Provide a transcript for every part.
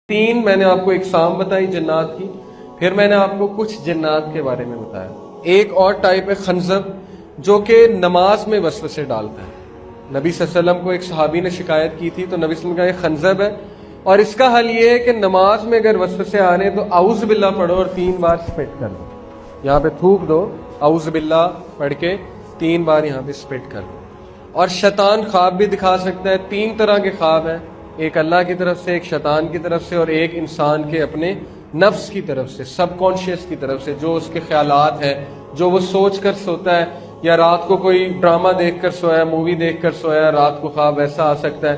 تین میں نے آپ کو اقسام بتائی جنات کی، پھر میں نے آپ کو کچھ جنات کے بارے میں بتایا۔ ایک اور ٹائپ ہے خنزب، جو کہ نماز میں وسوسے ڈالتا ہے۔ نبی صلی اللہ علیہ وسلم کو ایک صحابی نے شکایت کی تھی تو نبی صلی اللہ علیہ وسلم کا یہ خنزب ہے، اور اس کا حل یہ ہے کہ نماز میں اگر وسوسے آ رہے ہیں تو اعوذ باللہ پڑھو اور 3 بار سپٹ کر دو، یہاں پہ تھوک دو، اعوذ باللہ پڑھ کے 3 بار یہاں پہ سپٹ کر دو۔ اور شیطان خواب بھی دکھا سکتا ہے۔ 3 طرح کے خواب ہیں، ایک اللہ کی طرف سے، ایک شیطان کی طرف سے، اور ایک انسان کے اپنے نفس کی طرف سے، سب کانشیس کی طرف سے، جو اس کے خیالات ہیں، جو وہ سوچ کر سوتا ہے، یا رات کو کوئی ڈرامہ دیکھ کر سویا، مووی دیکھ کر سویا، رات کو خواب ایسا آ سکتا ہے۔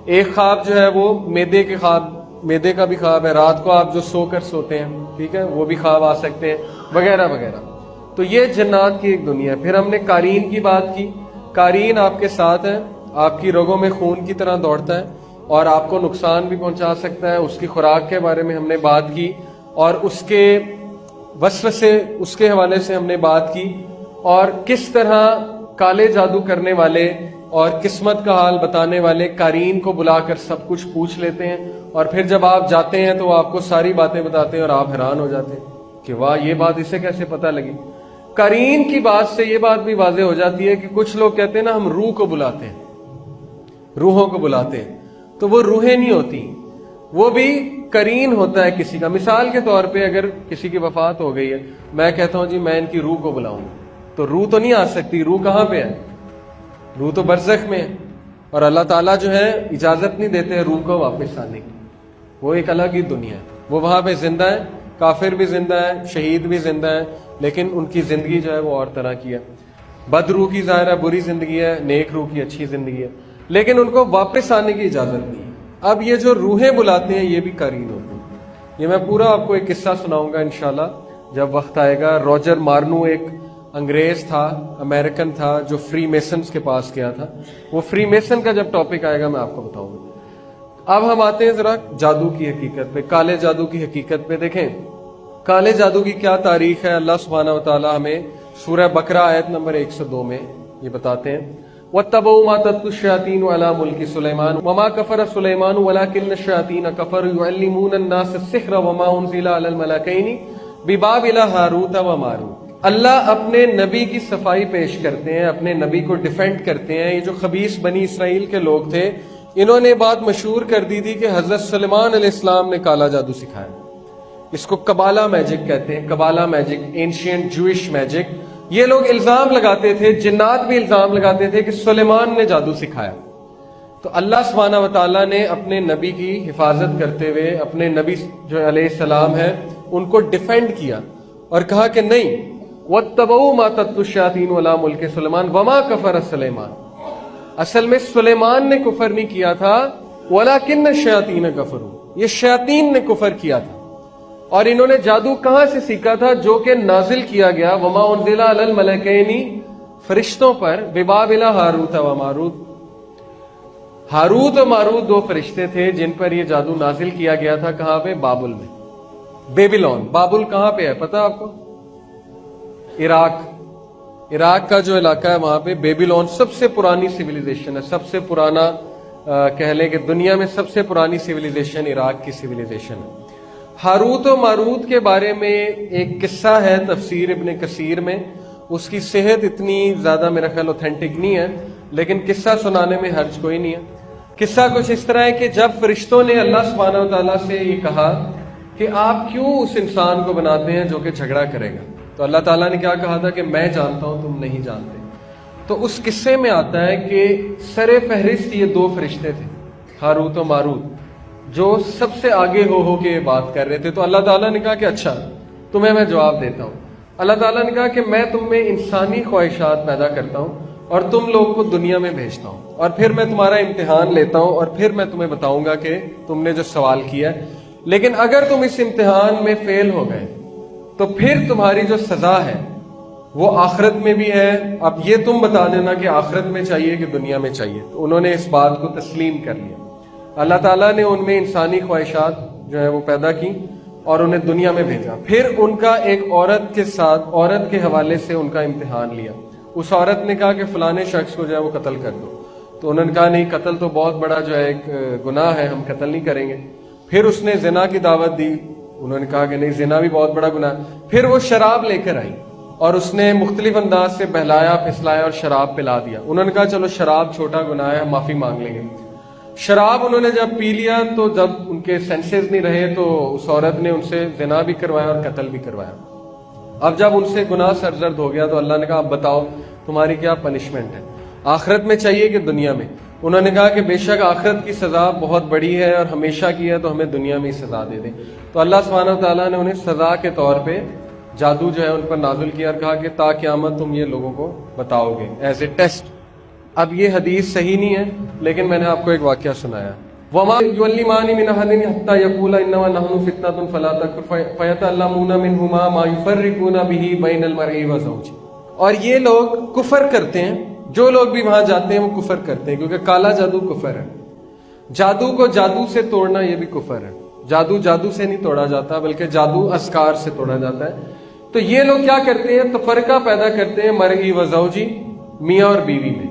ایک خواب جو ہے وہ میدے کے خواب، میدے کا بھی خواب ہے، رات کو آپ جو سو کر سوتے ہیں، ٹھیک ہے، وہ بھی خواب آ سکتے ہیں، وغیرہ وغیرہ۔ تو یہ جنات کی ایک دنیا ہے۔ پھر ہم نے قارین کی بات کی۔ قارین آپ کے ساتھ ہے، آپ کی رگوں میں خون کی طرح دوڑتا ہے اور آپ کو نقصان بھی پہنچا سکتا ہے۔ اس کی خوراک کے بارے میں ہم نے بات کی، اور اس کے وسوسے، اس کے حوالے سے ہم نے بات کی، اور کس طرح کالے جادو کرنے والے اور قسمت کا حال بتانے والے قارین کو بلا کر سب کچھ پوچھ لیتے ہیں، اور پھر جب آپ جاتے ہیں تو وہ آپ کو ساری باتیں بتاتے ہیں اور آپ حیران ہو جاتے ہیں کہ واہ، یہ بات اسے کیسے پتہ لگی۔ قارین کی بات سے یہ بات بھی واضح ہو جاتی ہے کہ کچھ لوگ کہتے ہیں نا، ہم روح کو بلاتے ہیں، روحوں کو بلاتے ہیں، تو وہ روحیں نہیں ہوتی، وہ بھی قرین ہوتا ہے کسی کا۔ مثال کے طور پہ اگر کسی کی وفات ہو گئی ہے، میں کہتا ہوں جی میں ان کی روح کو بلاؤں گا، تو روح تو نہیں آ سکتی۔ روح کہاں پہ ہے؟ روح تو برزخ میں ہے، اور اللہ تعالیٰ جو ہے اجازت نہیں دیتے روح کو واپس آنے کی، وہ ایک الگ ہی دنیا ہے، وہ وہاں پہ زندہ ہے، کافر بھی زندہ ہے، شہید بھی زندہ ہے، لیکن ان کی زندگی جو ہے وہ اور طرح کی ہے۔ بد روح کی ظاہر ہے بری زندگی ہے، نیک روح کی اچھی زندگی ہے، لیکن ان کو واپس آنے کی اجازت نہیں ہے۔ اب یہ جو روحیں بلاتے ہیں یہ بھی قارین ہوتے ہیں۔ یہ میں پورا آپ کو ایک قصہ سناؤں گا انشاءاللہ جب وقت آئے گا۔ روجر مارنو ایک انگریز تھا، امریکن تھا، جو فری میسنز کے پاس گیا تھا۔ وہ فری میسن کا جب ٹاپک آئے گا میں آپ کو بتاؤں گا۔ اب ہم آتے ہیں ذرا جادو کی حقیقت پہ، کالے جادو کی حقیقت پہ۔ دیکھیں کالے جادو کی کیا تاریخ ہے۔ اللہ سبحانہ وتعالی ہمیں سورہ بقرہ آیت نمبر 102 میں یہ بتاتے ہیں، وَاتَّبَعُوا مَا تَتْلُو الشَّيَاطِينُ عَلَىٰ مُلْكِ سُلَيْمَانَ وَمَا كَفَرَ سُلَيْمَانُ وَلَٰكِنَّ الشَّيَاطِينَ كَفَرُوا يُعَلِّمُونَ النَّاسَ السِّحْرَ وَمَا أُنزِلَ عَلَى الْمَلَكَيْنِ بِبَابِلَ ہاروت وَماروت۔ اللہ اپنے نبی کی صفائی پیش کرتے ہیں، اپنے نبی کو ڈیفینڈ کرتے ہیں۔ یہ جو خبیث بنی اسرائیل کے لوگ تھے، انہوں نے بات مشہور کر دی تھی کہ حضرت سلیمان علیہ السلام نے کالا جادو سکھایا۔ اس کو کبالا میجک کہتے ہیں، کبالا میجک، اینشینٹ جوئش میجک۔ یہ لوگ الزام لگاتے تھے، جنات بھی الزام لگاتے تھے کہ سلیمان نے جادو سکھایا۔ تو اللہ سبحانہ وتعالیٰ نے اپنے نبی کی حفاظت کرتے ہوئے اپنے نبی جو علیہ السلام ہیں ان کو ڈیفینڈ کیا اور کہا کہ نہیں، وَاتَّبَعُوا مَا تَتْلُو الشَّيَاطِينُ عَلَىٰ مُلْكِ سُلَيْمَانَ وَمَا كَفَرَ سُلَيْمَانُ۔ اصل میں سلیمان نے کفر نہیں کیا تھا، وَلَٰكِنَّ الشَّيَاطِينَ كَفَرُوا، یہ شیاطین نے کفر کیا تھا۔ اور انہوں نے جادو کہاں سے سیکھا تھا؟ جو کہ نازل کیا گیا وما انزل علی الملکین، فرشتوں پر، ببابل ہاروت و ماروت۔ ہاروت و ماروت 2 فرشتے تھے جن پر یہ جادو نازل کیا گیا تھا۔ کہاں پہ؟ بابل میں، بیبیلون۔ بابل کہاں پہ ہے پتہ آپ کو؟ عراق کا جو علاقہ ہے وہاں پہ بیبیلون سب سے پرانی سیویلائزیشن ہے، سب سے پرانا کہہ لیں کہ دنیا میں سب سے پرانی سیویلائزیشن عراق کی سیویلائزیشن ہے۔ ہاروت و ماروت کے بارے میں ایک قصہ ہے تفسیر ابن کثیر میں، اس کی صحت اتنی زیادہ میرا خیال اوتھینٹک نہیں ہے، لیکن قصہ سنانے میں حرج کوئی نہیں ہے۔ قصہ کچھ اس طرح ہے کہ جب فرشتوں نے اللہ سبحانہ وتعالیٰ سے یہ کہا کہ آپ کیوں اس انسان کو بناتے ہیں جو کہ جھگڑا کرے گا، تو اللہ تعالیٰ نے کیا کہا تھا کہ میں جانتا ہوں تم نہیں جانتے۔ تو اس قصے میں آتا ہے کہ سر فہرست یہ 2 فرشتے تھے، ہاروت و ماروت، جو سب سے آگے ہو کے بات کر رہے تھے۔ تو اللہ تعالیٰ نے کہا کہ اچھا تمہیں میں جواب دیتا ہوں۔ اللہ تعالیٰ نے کہا کہ میں تم میں انسانی خواہشات پیدا کرتا ہوں اور تم لوگ کو دنیا میں بھیجتا ہوں، اور پھر میں تمہارا امتحان لیتا ہوں، اور پھر میں تمہیں بتاؤں گا کہ تم نے جو سوال کیا ہے، لیکن اگر تم اس امتحان میں فیل ہو گئے تو پھر تمہاری جو سزا ہے وہ آخرت میں بھی ہے۔ اب یہ تم بتا دینا کہ آخرت میں چاہیے کہ دنیا میں چاہیے۔ تو انہوں نے اس بات کو تسلیم کر لیا۔ اللہ تعالیٰ نے ان میں انسانی خواہشات جو ہے وہ پیدا کی اور انہیں دنیا میں بھیجا۔ پھر ان کا ایک عورت کے ساتھ، عورت کے حوالے سے ان کا امتحان لیا۔ اس عورت نے کہا کہ فلانے شخص کو جو ہے وہ قتل کر دو، تو انہوں نے کہا نہیں، قتل تو بہت بڑا جو ہے ایک گناہ ہے، ہم قتل نہیں کریں گے۔ پھر اس نے زنا کی دعوت دی، انہوں نے کہا کہ نہیں زنا بھی بہت بڑا گناہ. پھر وہ شراب لے کر آئی اور اس نے مختلف انداز سے بہلایا پھسلایا اور شراب پلا دیا. انہوں نے کہا چلو شراب چھوٹا گناہ ہے، ہم معافی مانگ لیں گے. شراب انہوں نے جب پی لیا تو جب ان کے سینسز نہیں رہے تو اس عورت نے ان سے زنا بھی کروایا اور قتل بھی کروایا. اب جب ان سے گناہ سرزد ہو گیا تو اللہ نے کہا اب بتاؤ تمہاری کیا پنشمنٹ ہے، آخرت میں چاہیے کہ دنیا میں؟ انہوں نے کہا کہ بے شک آخرت کی سزا بہت بڑی ہے اور ہمیشہ کی ہے، تو ہمیں دنیا میں ہی سزا دے دیں. تو اللہ سبحانہ و تعالیٰ نے انہیں سزا کے طور پہ جادو جو ہے ان پر نازل کیا اور کہا کہ تا قیامت تم یہ لوگوں کو بتاؤ گے ایز اے ٹیسٹ. اب یہ حدیث صحیح نہیں ہے لیکن میں نے آپ کو ایک واقعہ سنایا. وما يعلمان من احد حتى يقولا انما نحن فتنة فلا تكفر فيتعلمون منهما ما يفرقون به بين المرء وزوجه. اور یہ لوگ کفر کرتے ہیں، جو لوگ بھی وہاں جاتے ہیں وہ کفر کرتے ہیں کیونکہ کالا جادو کفر ہے. جادو کو جادو سے توڑنا یہ بھی کفر ہے. جادو جادو سے نہیں توڑا جاتا بلکہ جادو اذکار سے توڑا جاتا ہے. تو یہ لوگ کیا کرتے ہیں؟ تفرقہ پیدا کرتے ہیں مرئی و زوجی، میاں اور بیوی میں.